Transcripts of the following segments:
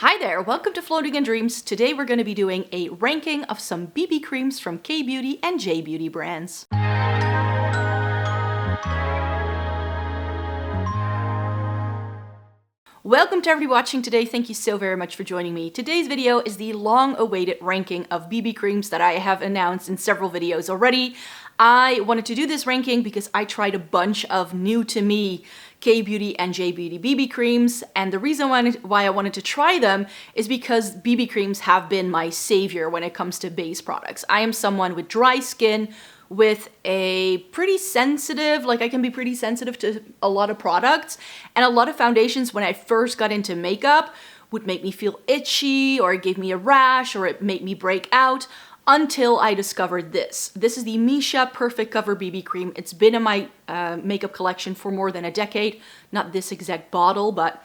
Hi there, welcome to Floating in Dreams. Today we're going to be doing a ranking of some BB creams from K-Beauty and J-Beauty brands. Welcome to everybody watching today. Thank you so very much for joining me. Today's video is the long-awaited ranking of BB creams that I have announced in several videos already. I wanted to do this ranking because I tried a bunch of new to me K-Beauty and J-Beauty BB creams, and the reason why I wanted to try them is because BB creams have been my savior when it comes to base products. I am someone with dry skin, with a pretty sensitive, I can be pretty sensitive to a lot of products, and a lot of foundations when I first got into makeup would make me feel itchy, or it gave me a rash, or it made me break out, until I discovered this. This is the Missha Perfect Cover BB Cream. It's been in my makeup collection for more than a decade. Not this exact bottle, but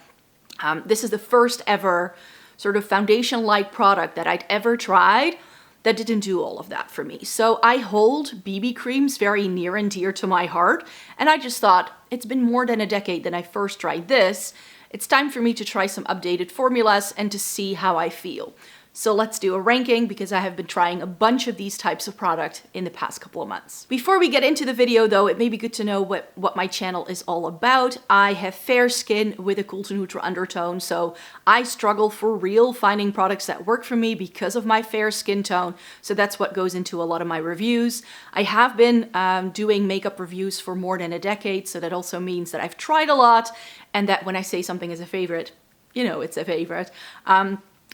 this is the first ever sort of foundation-like product that I'd ever tried that didn't do all of that for me. So I hold BB creams very near and dear to my heart, and I just thought, it's been more than a decade that I first tried this. It's time for me to try some updated formulas and to see how I feel. So let's do a ranking because I have been trying a bunch of these types of product in the past couple of months. Before we get into the video though, it may be good to know what my channel is all about. I have fair skin with a cool to neutral undertone, so I struggle for real finding products that work for me because of my fair skin tone. So that's what goes into a lot of my reviews. I have been doing makeup reviews for more than a decade, so that also means that I've tried a lot and that when I say something is a favorite, you know it's a favorite.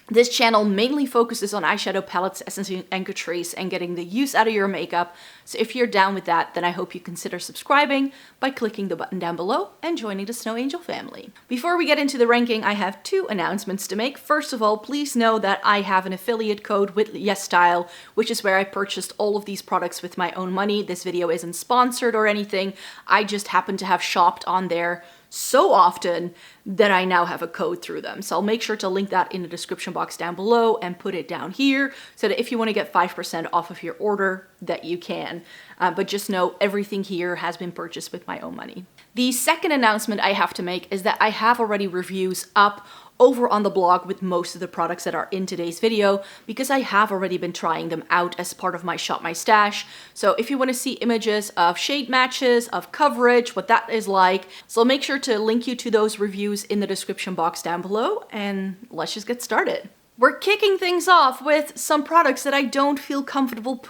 This channel mainly focuses on eyeshadow palettes, essences, and couture and getting the use out of your makeup. So if you're down with that, then I hope you consider subscribing by clicking the button down below and joining the Snow Angel family. Before we get into the ranking, I have two announcements to make. First of all, please know that I have an affiliate code with YESSTYLE, which is where I purchased all of these products with my own money. This video isn't sponsored or anything. I just happen to have shopped on there so often that I now have a code through them. So I'll make sure to link that in the description box down below and put it down here so that if you want to get 5% off of your order, that you can. But just know everything here has been purchased with my own money. The second announcement I have to make is that I have already reviews up over on the blog with most of the products that are in today's video because I have already been trying them out as part of my Shop My Stash. So if you want to see images of shade matches, of coverage, what that is like, so I'll make sure to link you to those reviews in the description box down below, and let's just get started. We're kicking things off with some products that I don't feel comfortable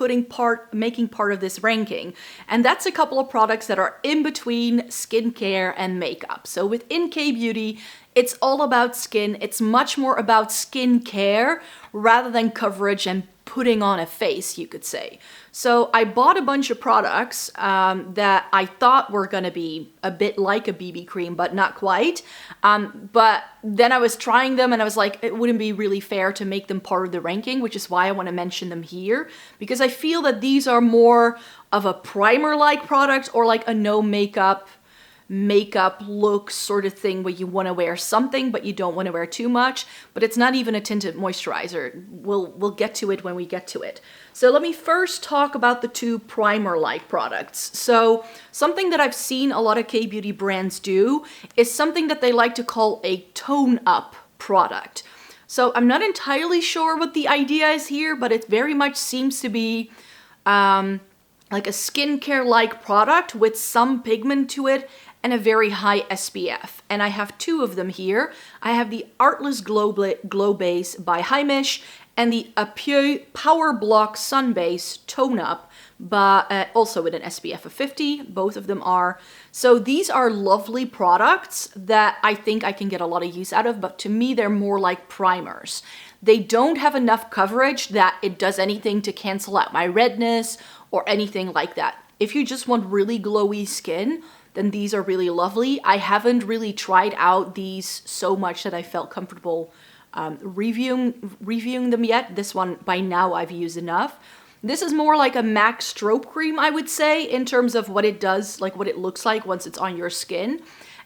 making part of this ranking. And that's a couple of products that are in between skincare and makeup. So within K-Beauty, it's all about skin. It's much more about skincare rather than coverage and putting on a face, you could say. So I bought a bunch of products that I thought were gonna be a bit like a BB cream, but not quite. But then I was trying them and I was like, it wouldn't be really fair to make them part of the ranking, which is why I wanna mention them here, because I feel that these are more of a primer-like product or like a no makeup look sort of thing where you want to wear something but you don't want to wear too much, but it's not even a tinted moisturizer. We'll get to it when we get to it. So let me first talk about the two primer-like products. So something that I've seen a lot of K-Beauty brands do is something that they like to call a tone-up product. So I'm not entirely sure what the idea is here, but it very much seems to be like a skincare-like product with some pigment to it and a very high SPF. And I have two of them here. I have the Artless Glow Base by Heimish and the Apieu Power Block Sunbase Tone Up, but also with an SPF of 50. Both of them are. So these are lovely products that I think I can get a lot of use out of, but to me they're more like primers. They don't have enough coverage that it does anything to cancel out my redness or anything like that. If you just want really glowy skin, then these are really lovely. I haven't really tried out these so much that I felt comfortable reviewing them yet. This one, by now, I've used enough. This is more like a MAC strobe cream, I would say, in terms of what it does, like what it looks like once it's on your skin.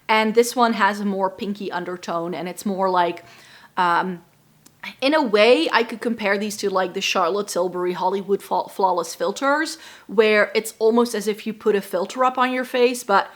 And this one has a more pinky undertone, and it's more like, in a way, I could compare these to like the Charlotte Tilbury Hollywood Flawless filters, where it's almost as if you put a filter up on your face, but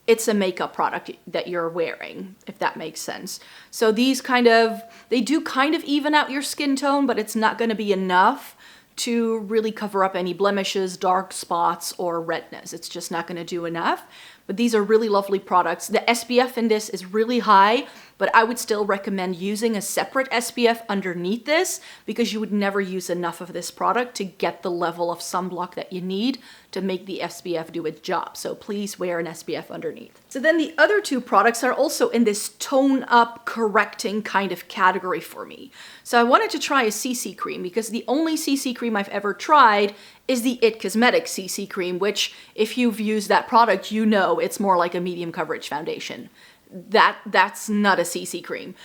it's a makeup product that you're wearing, if that makes sense. So these they do kind of even out your skin tone, but it's not going to be enough to really cover up any blemishes, dark spots, or redness. It's just not going to do enough. But these are really lovely products. The SPF in this is really high, but I would still recommend using a separate SPF underneath this because you would never use enough of this product to get the level of sunblock that you need to make the SPF do its job. So please wear an SPF underneath. So then the other two products are also in this tone up correcting kind of category for me. So I wanted to try a CC cream because the only CC cream I've ever tried is the IT Cosmetics CC cream, which if you've used that product, you know it's more like a medium coverage foundation. That's not a CC cream.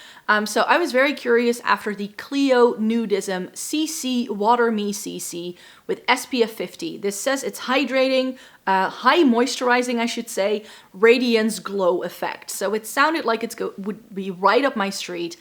So I was very curious after the Clio Nudism CC Water Me CC with SPF 50. This says it's hydrating, high moisturizing, I should say, radiance glow effect. So it sounded like would be right up my street.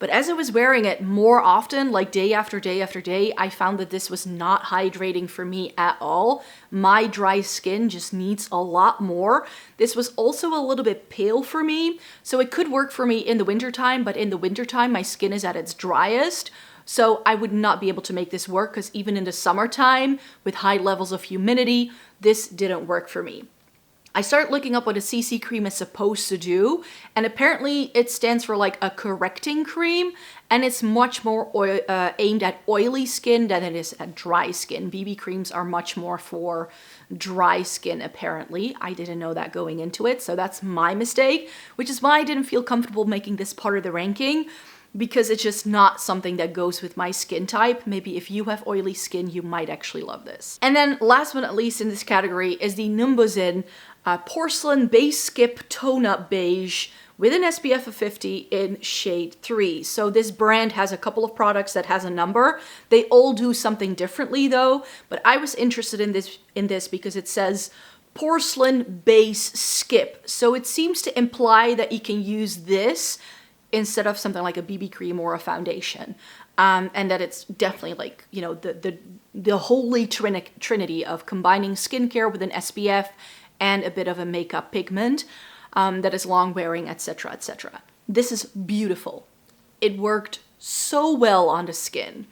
But as I was wearing it more often, like day after day after day, I found that this was not hydrating for me at all. My dry skin just needs a lot more. This was also a little bit pale for me, so it could work for me in the wintertime, but in the wintertime, my skin is at its driest. So I would not be able to make this work because even in the summertime, with high levels of humidity, this didn't work for me. I started looking up what a CC cream is supposed to do, and apparently it stands for like a correcting cream, and it's much more aimed at oily skin than it is at dry skin. BB creams are much more for dry skin, apparently. I didn't know that going into it, so that's my mistake, which is why I didn't feel comfortable making this part of the ranking, because it's just not something that goes with my skin type. Maybe if you have oily skin, you might actually love this. And then last but not least in this category is the Numbuzin Porcelain Base Skip Tone Up Beige with an SPF of 50 in shade 3. So this brand has a couple of products that has a number. They all do something differently though, but I was interested in this because it says Porcelain Base Skip. So it seems to imply that you can use this instead of something like a BB cream or a foundation. And that it's definitely like, you know, the holy trinity of combining skincare with an SPF and a bit of a makeup pigment that is long wearing, etc., etc. This is beautiful. It worked so well on the skin,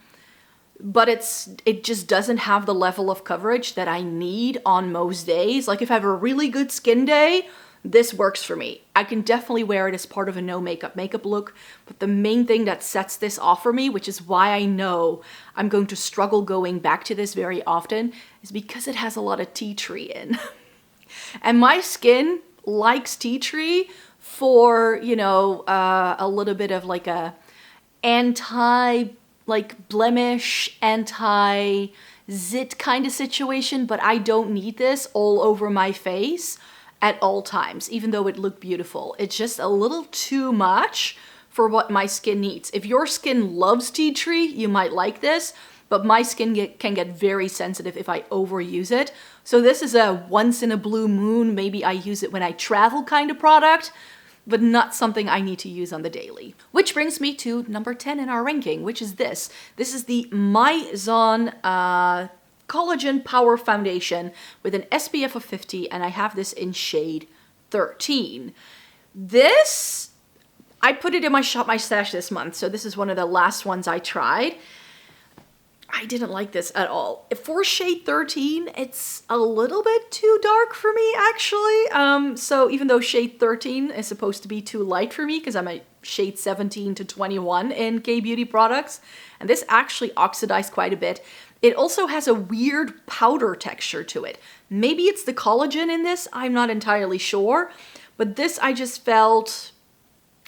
but it just doesn't have the level of coverage that I need on most days. Like if I have a really good skin day, this works for me. I can definitely wear it as part of a no makeup look, but the main thing that sets this off for me, which is why I know I'm going to struggle going back to this very often, is because it has a lot of tea tree in. And my skin likes tea tree for, you know, a little bit of like a blemish, anti-zit kind of situation, but I don't need this all over my face at all times, even though it looked beautiful. It's just a little too much for what my skin needs. If your skin loves tea tree, you might like this, but my skin can get very sensitive if I overuse it. So this is a once in a blue moon, maybe I use it when I travel kind of product, but not something I need to use on the daily. Which brings me to number 10 in our ranking, which is this. This is the Maison Collagen Power Foundation with an SPF of 50, and I have this in shade 13. This, I put it in my Shop My Stash this month, so this is one of the last ones I tried. I didn't like this at all. For shade 13, it's a little bit too dark for me, actually. So even though shade 13 is supposed to be too light for me, because I'm a shade 17 to 21 in K-Beauty products, and this actually oxidized quite a bit. It also has a weird powder texture to it. Maybe it's the collagen in this, I'm not entirely sure, but this I just felt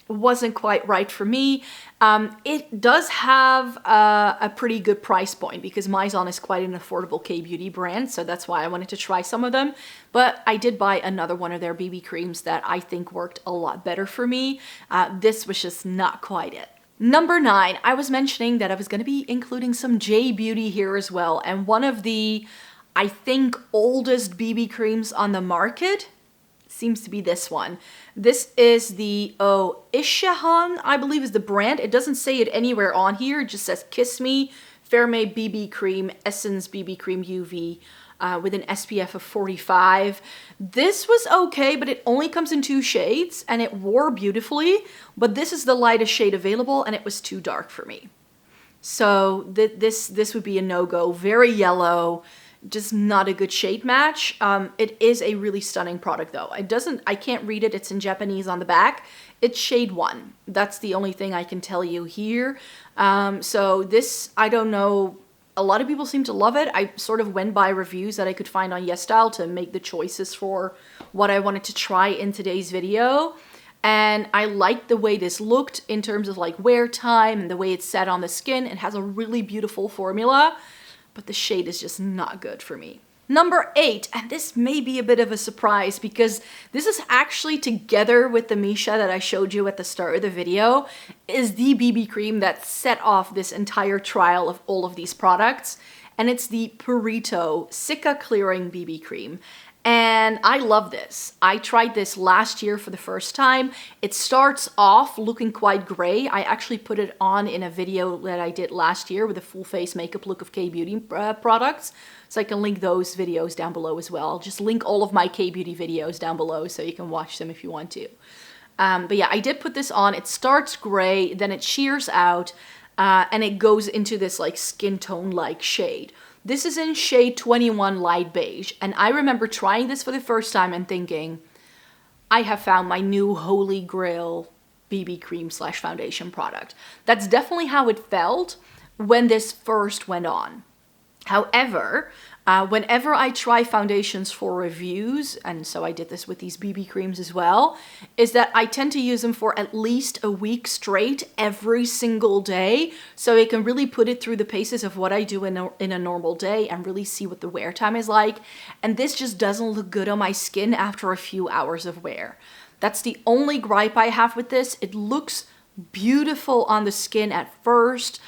wasn't quite right for me. It does have a pretty good price point because Maison is quite an affordable K-Beauty brand, so that's why I wanted to try some of them. But I did buy another one of their BB creams that I think worked a lot better for me. This was just not quite it. Number 9, I was mentioning that I was going to be including some J-Beauty here as well, and one of the, I think, oldest BB creams on the market seems to be this one. This is the Ishahan, I believe is the brand. It doesn't say it anywhere on here. It just says Kiss Me, Fair Made BB Cream, Essence BB Cream UV. with an SPF of 45. This was okay, but it only comes in 2 shades and it wore beautifully, but this is the lightest shade available and it was too dark for me. So this would be a no-go. Very yellow, just not a good shade match. It is a really stunning product though. I can't read it, it's in Japanese on the back. It's shade 1. That's the only thing I can tell you here. So this, I don't know, a lot of people seem to love it. I sort of went by reviews that I could find on YESSTYLE to make the choices for what I wanted to try in today's video. And I liked the way this looked in terms of like wear time and the way it's set on the skin. It has a really beautiful formula, but the shade is just not good for me. Number 8, and this may be a bit of a surprise because this is actually together with the Missha that I showed you at the start of the video, is the BB cream that set off this entire trial of all of these products. And it's the Purito Cica Clearing BB Cream. And I love this. I tried this last year for the first time. It starts off looking quite gray. I actually put it on in a video that I did last year with a full face makeup look of K-Beauty products. So I can link those videos down below as well. I'll just link all of my K-Beauty videos down below so you can watch them if you want to. But yeah, I did put this on. It starts gray, then it shears out, and it goes into this like skin tone-like shade. This is in shade 21 Light Beige, and I remember trying this for the first time and thinking, I have found my new holy grail BB cream / foundation product. That's definitely how it felt when this first went on. However, whenever I try foundations for reviews, and so I did this with these BB creams as well, is that I tend to use them for at least a week straight every single day, so I can really put it through the paces of what I do in a normal day and really see what the wear time is like. And this just doesn't look good on my skin after a few hours of wear. That's the only gripe I have with this. It looks beautiful on the skin at first,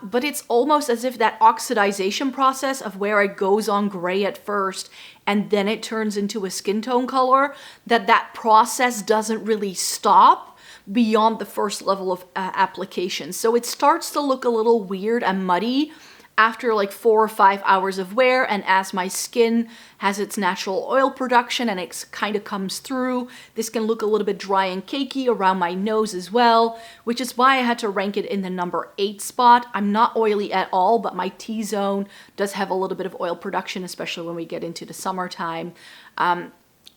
but it's almost as if that oxidization process of where it goes on gray at first and then it turns into a skin tone color, that process doesn't really stop beyond the first level of application. So it starts to look a little weird and muddy after like 4 or 5 hours of wear, and as my skin has its natural oil production and it kind of comes through, this can look a little bit dry and cakey around my nose as well, which is why I had to rank it in the number 8 spot. I'm not oily at all, but my T-zone does have a little bit of oil production, especially when we get into the summertime.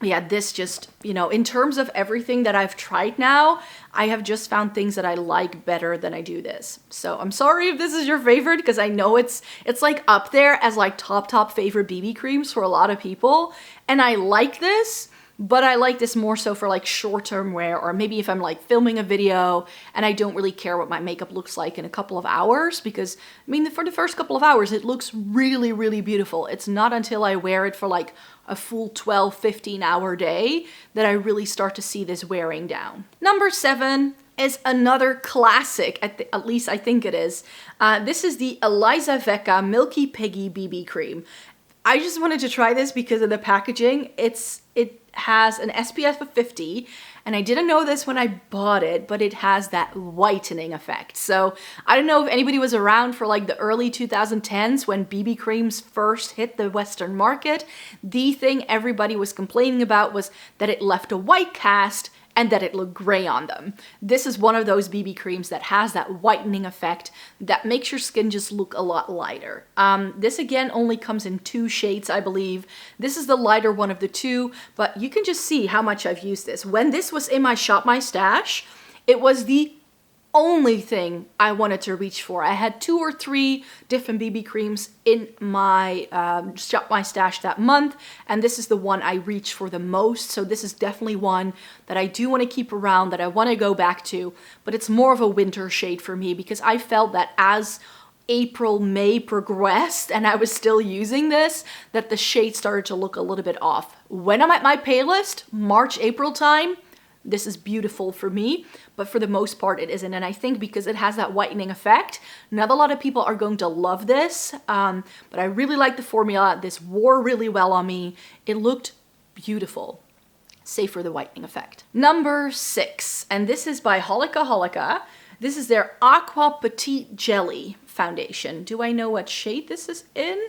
Yeah, this just, you know, in terms of everything that I've tried now, I have just found things that I like better than I do this. So I'm sorry if this is your favorite, because I know it's like up there as like top favorite BB creams for a lot of people. And I like this, but I like this more so for like short-term wear, or maybe if I'm like filming a video and I don't really care what my makeup looks like in a couple of hours, because I mean, for the first couple of hours, it looks really, really beautiful. It's not until I wear it for like a full 12, 15 hour day that I really start to see this wearing down. Number 7 is another classic, at least I think it is. This is the Eliza Vecca Milky Piggy BB Cream. I just wanted to try this because of the packaging. It has an SPF of 50, and I didn't know this when I bought it, but it has that whitening effect. So I don't know if anybody was around for like the early 2010s when BB creams first hit the Western market. The thing everybody was complaining about was that it left a white cast and that it looked gray on them. This is one of those BB creams that has that whitening effect that makes your skin just look a lot lighter. This again only comes in 2 shades, I believe. This is the lighter one of the 2, but you can just see how much I've used this. When this was in my Shop My Stash, it was the only thing I wanted to reach for. I had 2 or 3 different BB creams in my Shop My Stash that month, and this is the one I reached for the most. So this is definitely one that I do want to keep around, that I want to go back to, but it's more of a winter shade for me, because I felt that as April, May progressed and I was still using this, that the shade started to look a little bit off. When I'm at my palest, March, April time, this is beautiful for me, but for the most part it isn't. And I think because it has that whitening effect, not a lot of people are going to love this, but I really like the formula. This wore really well on me. It looked beautiful, save for the whitening effect. Number 6, and this is by Holika Holika. This is their Aqua Petite Jelly Foundation. Do I know what shade this is in?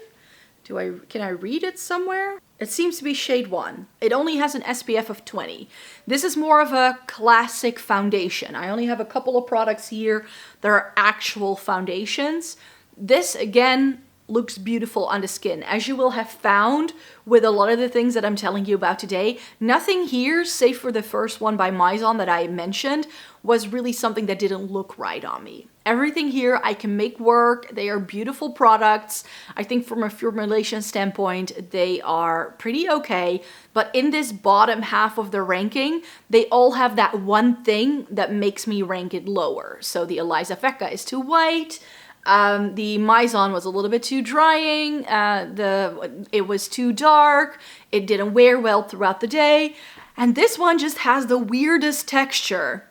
Can I read it somewhere? It seems to be shade 1. It only has an SPF of 20. This is more of a classic foundation. I only have a couple of products here that are actual foundations. This, again, looks beautiful on the skin. As you will have found with a lot of the things that I'm telling you about today, nothing here, save for the first one by Mizon that I mentioned, was really something that didn't look right on me. Everything here I can make work. They are beautiful products. I think from a formulation standpoint, they are pretty okay. But in this bottom half of the ranking, they all have that one thing that makes me rank it lower. So the Eliza Becca is too white. The Mizon was a little bit too drying. It was too dark. It didn't wear well throughout the day. And this one just has the weirdest texture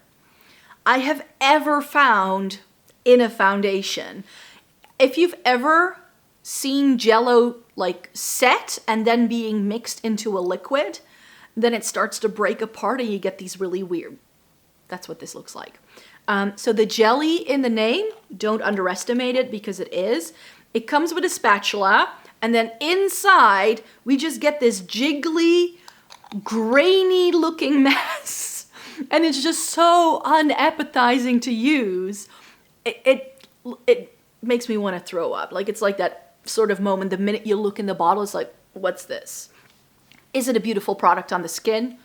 I have ever found in a foundation. If you've ever seen Jello like set and then being mixed into a liquid, then it starts to break apart and you get these really weird. That's what this looks like. So the jelly in the name, don't underestimate it because it is. It comes with a spatula, and then inside we just get this jiggly, grainy looking mess. And it's just so unappetizing to use. It makes me want to throw up. Like, it's like that sort of moment the minute you look in the bottle, it's like, what's this? Is it a beautiful product on the skin?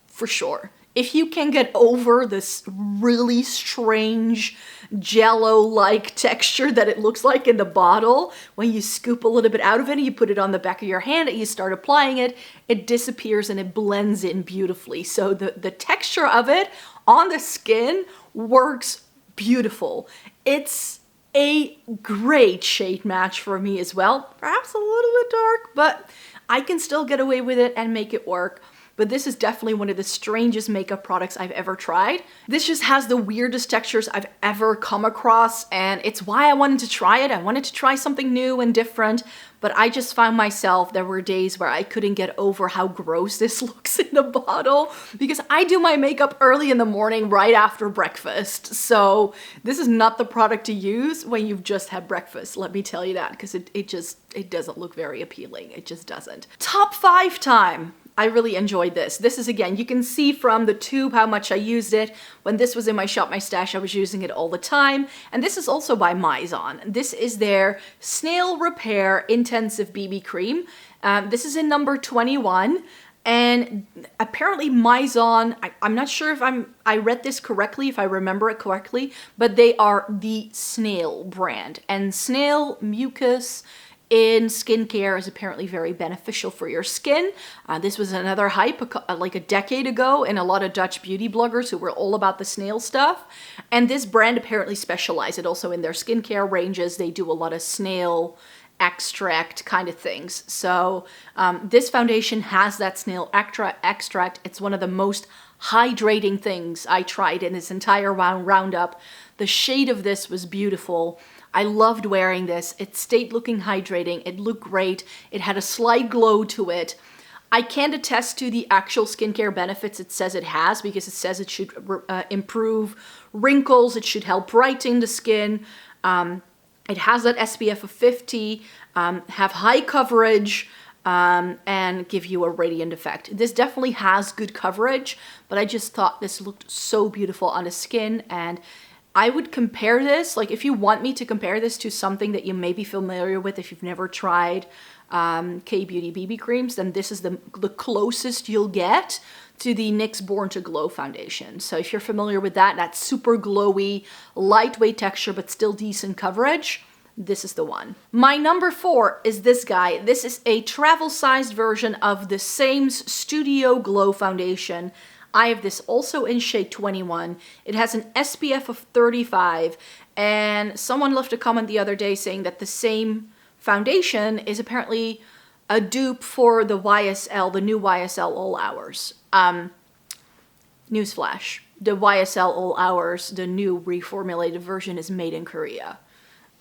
For sure. If you can get over this really strange Jello-like texture that it looks like in the bottle, when you scoop a little bit out of it and you put it on the back of your hand and you start applying it, it disappears and it blends in beautifully. So the texture of it on the skin works beautiful. It's a great shade match for me as well. Perhaps a little bit dark, but I can still get away with it and make it work. But this is definitely one of the strangest makeup products I've ever tried. This just has the weirdest textures I've ever come across, and it's why I wanted to try it. I wanted to try something new and different, but I just found myself, there were days where I couldn't get over how gross this looks in the bottle, because I do my makeup early in the morning right after breakfast. So this is not the product to use when you've just had breakfast, let me tell you that, because it doesn't look very appealing. It just doesn't. Top 5 time. I really enjoyed this. This is, again, you can see from the tube how much I used it. When this was in my Shop My Stash, I was using it all the time. And this is also by Mizon. This is their Snail Repair Intensive BB Cream. This is in number 21. And apparently Mizon, I'm not sure if I read this correctly, if I remember it correctly, but they are the Snail brand. And Snail mucus in skincare is apparently very beneficial for your skin. This was another hype like a decade ago in a lot of Dutch beauty bloggers who were all about the snail stuff. And this brand apparently specializes also in their skincare ranges. They do a lot of snail extract kind of things. So this foundation has that snail extract. It's one of the most hydrating things I tried in this entire Roundup. The shade of this was beautiful. I loved wearing this. It stayed looking hydrating. It looked great. It had a slight glow to it. I can't attest to the actual skincare benefits it says it has, because it says it should improve wrinkles. It should help brighten the skin. It has that SPF of 50, have high coverage, and give you a radiant effect. This definitely has good coverage, but I just thought this looked so beautiful on the skin, and I would compare this, like if you want me to compare this to something that you may be familiar with if you've never tried K-Beauty BB creams, then this is the closest you'll get to the NYX Born to Glow foundation. So if you're familiar with that, that super glowy, lightweight texture, but still decent coverage, this is the one. My number 4 is this guy. This is a travel-sized version of the same Studio Glow foundation. I have this also in shade 21. It has an SPF of 35, and someone left a comment the other day saying that the same foundation is apparently a dupe for the YSL, the new YSL All Hours. Newsflash, the YSL All Hours, the new reformulated version, is made in Korea.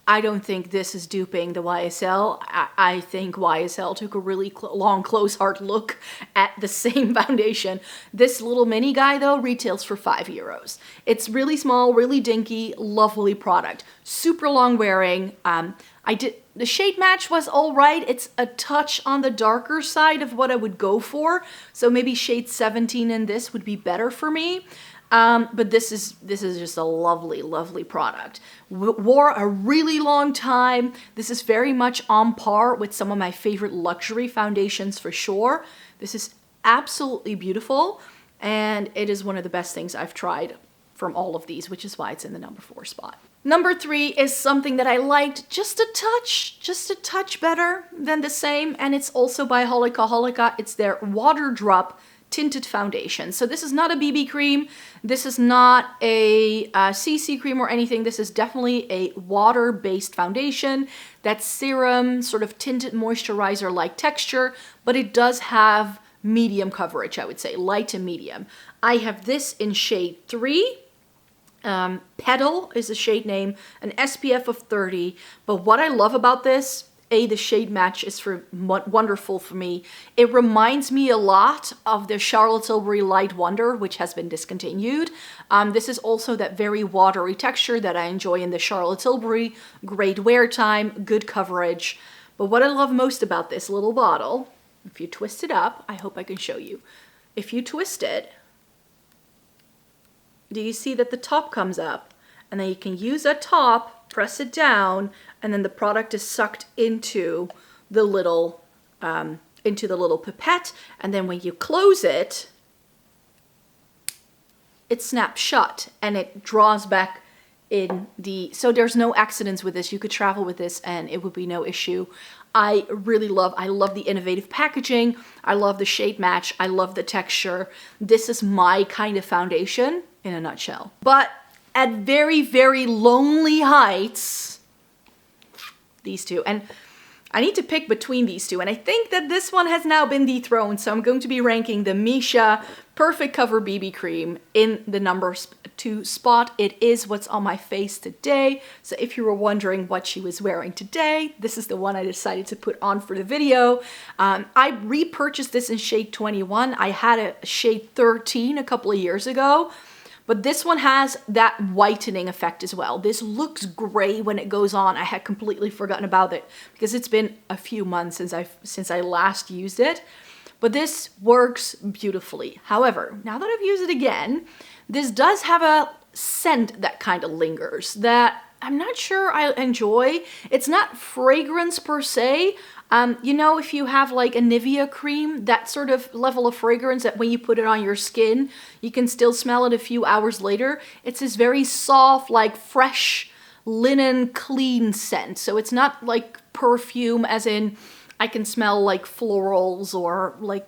I don't think this is duping the YSL. I think YSL took a really long, close, hard look at the same foundation. This little mini guy, though, retails for €5. It's really small, really dinky, lovely product. Super long wearing. The shade match was all right. It's a touch on the darker side of what I would go for. So maybe shade 17 in this would be better for me. But this is just a lovely, lovely product. Wore a really long time. This is very much on par with some of my favorite luxury foundations for sure. This is absolutely beautiful, and it is one of the best things I've tried from all of these, which is why it's in the number 4 spot. Number 3 is something that I liked just a touch better than the same, and it's also by Holika. It's their Water Drop Tinted Foundation. So this is not a BB cream. This is not a CC cream or anything. This is definitely a water-based foundation. That's serum, sort of tinted moisturizer-like texture, but it does have medium coverage, I would say, light to medium. I have this in shade 3. Petal is the shade name, an SPF of 30. But what I love about this, the shade match is wonderful for me. It reminds me a lot of the Charlotte Tilbury Light Wonder, which has been discontinued. This is also that very watery texture that I enjoy in the Charlotte Tilbury. Great wear time, good coverage. But what I love most about this little bottle, if you twist it up, I hope I can show you. If you twist it, do you see that the top comes up? And then you can use that top, press it down, and then the product is sucked into the little pipette. And then when you close it, it snaps shut and it draws back in so there's no accidents with this. You could travel with this and it would be no issue. I love the innovative packaging. I love the shade match. I love the texture. This is my kind of foundation in a nutshell. But at very, very lonely heights, these two. And I need to pick between these two. And I think that this one has now been dethroned. So I'm going to be ranking the Missha Perfect Cover BB Cream in the number 2 spot. It is what's on my face today. So if you were wondering what she was wearing today, this is the one I decided to put on for the video. I repurchased this in shade 21. I had a shade 13 a couple of years ago. But this one has that whitening effect as well. This looks gray when it goes on. I had completely forgotten about it because it's been a few months since I last used it. But this works beautifully. However, now that I've used it again, this does have a scent that kind of lingers that I'm not sure I enjoy. It's not fragrance per se. You know, if you have like a Nivea cream, that sort of level of fragrance that when you put it on your skin, you can still smell it a few hours later. It's this very soft, like fresh linen, clean scent. So it's not like perfume as in I can smell like florals or like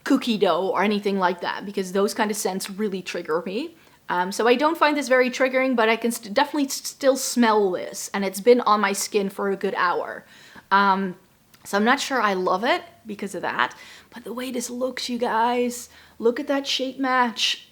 cookie dough or anything like that, because those kind of scents really trigger me. So I don't find this very triggering, but I can definitely still smell this, and it's been on my skin for a good hour. So I'm not sure I love it because of that, but the way this looks, you guys, look at that shade match.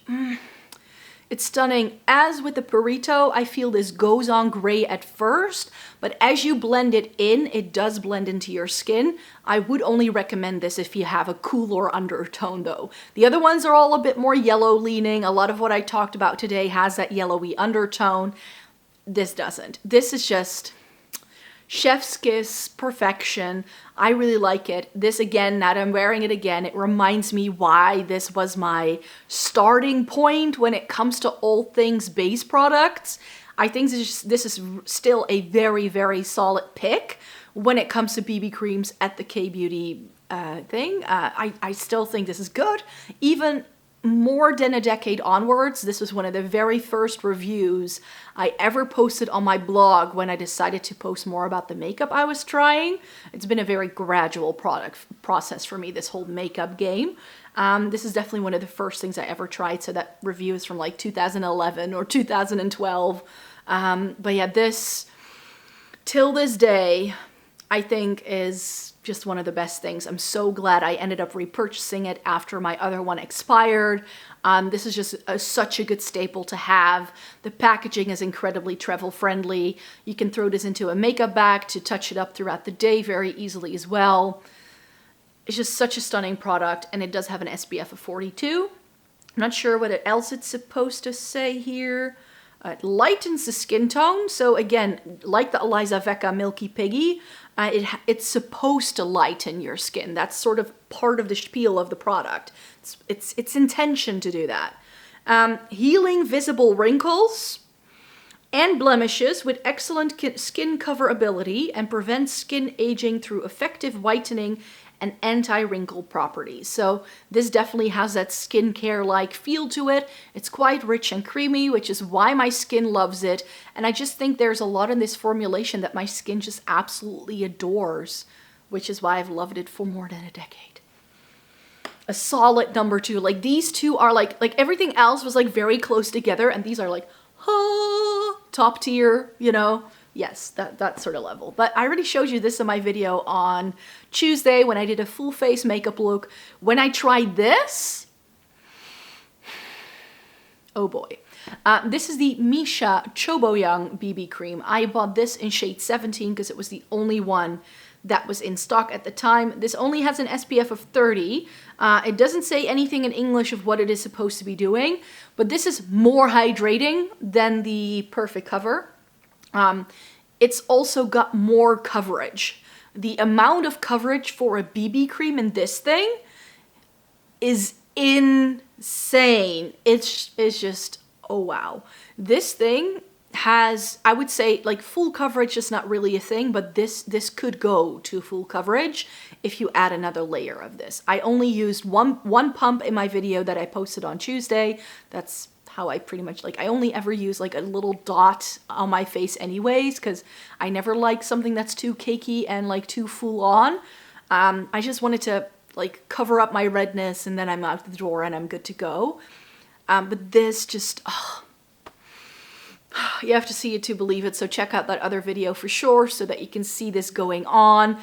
It's stunning. As with the Purito, I feel this goes on gray at first, but as you blend it in, it does blend into your skin. I would only recommend this if you have a cooler undertone though. The other ones are all a bit more yellow leaning. A lot of what I talked about today has that yellowy undertone. This doesn't. This is just chef's kiss, perfection. I really like it. This again, now that I'm wearing it again, it reminds me why this was my starting point when it comes to all things base products. I think this is still a very, very solid pick when it comes to BB creams at the K-Beauty thing. I still think this is good. Even more than a decade onwards, this was one of the very first reviews I ever posted on my blog when I decided to post more about the makeup I was trying. It's been a very gradual process for me, this whole makeup game. This is definitely one of the first things I ever tried, so that review is from like 2011 or 2012. But yeah, this, till this day, I think is just one of the best things. I'm so glad I ended up repurchasing it after my other one expired. This is just such a good staple to have. The packaging is incredibly travel friendly. You can throw this into a makeup bag to touch it up throughout the day very easily as well. It's just such a stunning product, and it does have an SPF of 42. I'm not sure what else it's supposed to say here. It lightens the skin tone. So again, like the Eliza Becca Milky Piggy, it's supposed to lighten your skin. That's sort of part of the spiel of the product. It's intention to do that. Healing visible wrinkles and blemishes with excellent skin cover ability and prevents skin aging through effective whitening and anti-wrinkle properties. So this definitely has that skincare-like feel to it. It's quite rich and creamy, which is why my skin loves it. And I just think there's a lot in this formulation that my skin just absolutely adores, which is why I've loved it for more than a decade. A solid number 2. Like these two are like everything else was like very close together, and these are like, top tier, you know? Yes, that sort of level. But I already showed you this in my video on Tuesday when I did a full face makeup look. When I tried this, oh boy. This is the Missha Choboyoung BB cream. I bought this in shade 17 because it was the only one that was in stock at the time. This only has an SPF of 30. It doesn't say anything in English of what it is supposed to be doing, but this is more hydrating than the Perfect Cover. It's also got more coverage. The amount of coverage for a BB cream in this thing is insane. It's just, oh wow. This thing has, I would say, like full coverage is not really a thing, but this could go to full coverage if you add another layer of this. I only used one pump in my video that I posted on Tuesday. That's how I pretty much I only ever use like a little dot on my face anyways, because I never like something that's too cakey and like too full on. I just wanted to like cover up my redness, and then I'm out the door and I'm good to go. But this just, you have to see it to believe it. So check out that other video for sure so that you can see this going on.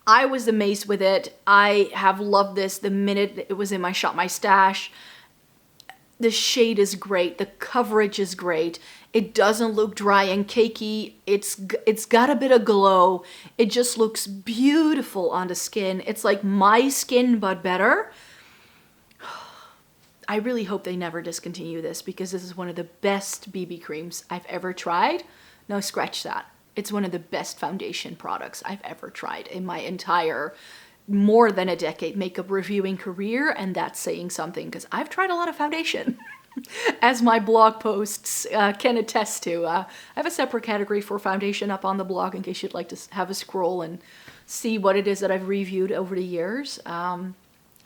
I was amazed with it. I have loved this the minute it was in my Shop My Stash. The shade is great. The coverage is great. It doesn't look dry and cakey. It's got a bit of glow. It just looks beautiful on the skin. It's like my skin, but better. I really hope they never discontinue this, because this is one of the best BB creams I've ever tried. No, scratch that. It's one of the best foundation products I've ever tried in my entire more than a decade makeup reviewing career, and that's saying something because I've tried a lot of foundation. As my blog posts can attest to. I have a separate category for foundation up on the blog in case you'd like to have a scroll and see what it is that I've reviewed over the years.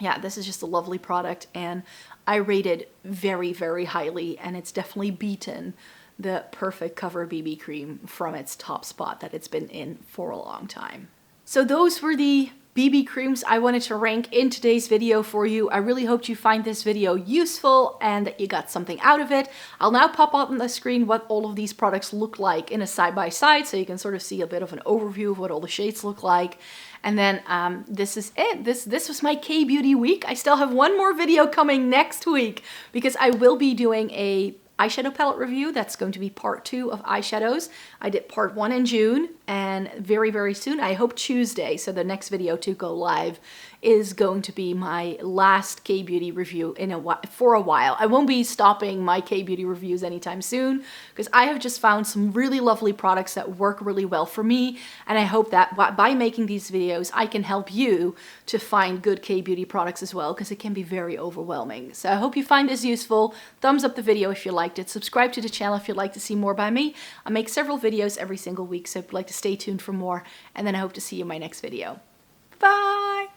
Yeah, this is just a lovely product, and I rate it very, very highly, and it's definitely beaten the Perfect Cover BB cream from its top spot that it's been in for a long time. So those were the BB creams I wanted to rank in today's video for you. I really hoped you find this video useful and that you got something out of it. I'll now pop up on the screen what all of these products look like in a side-by-side, so you can sort of see a bit of an overview of what all the shades look like. And then this is it. This was my K-Beauty week. I still have one more video coming next week because I will be doing a eyeshadow palette review. That's going to be part 2 of eyeshadows. I did part 1 in June, and very, very soon, I hope Tuesday, so the next video to go live, is going to be my last K-Beauty review for a while. I won't be stopping my K-Beauty reviews anytime soon, because I have just found some really lovely products that work really well for me, and I hope that by making these videos, I can help you to find good K-Beauty products as well, because it can be very overwhelming. So I hope you find this useful. Thumbs up the video if you liked it. Subscribe to the channel if you'd like to see more by me. I make several videos every single week, so if you'd like to stay tuned for more, and then I hope to see you in my next video. Bye!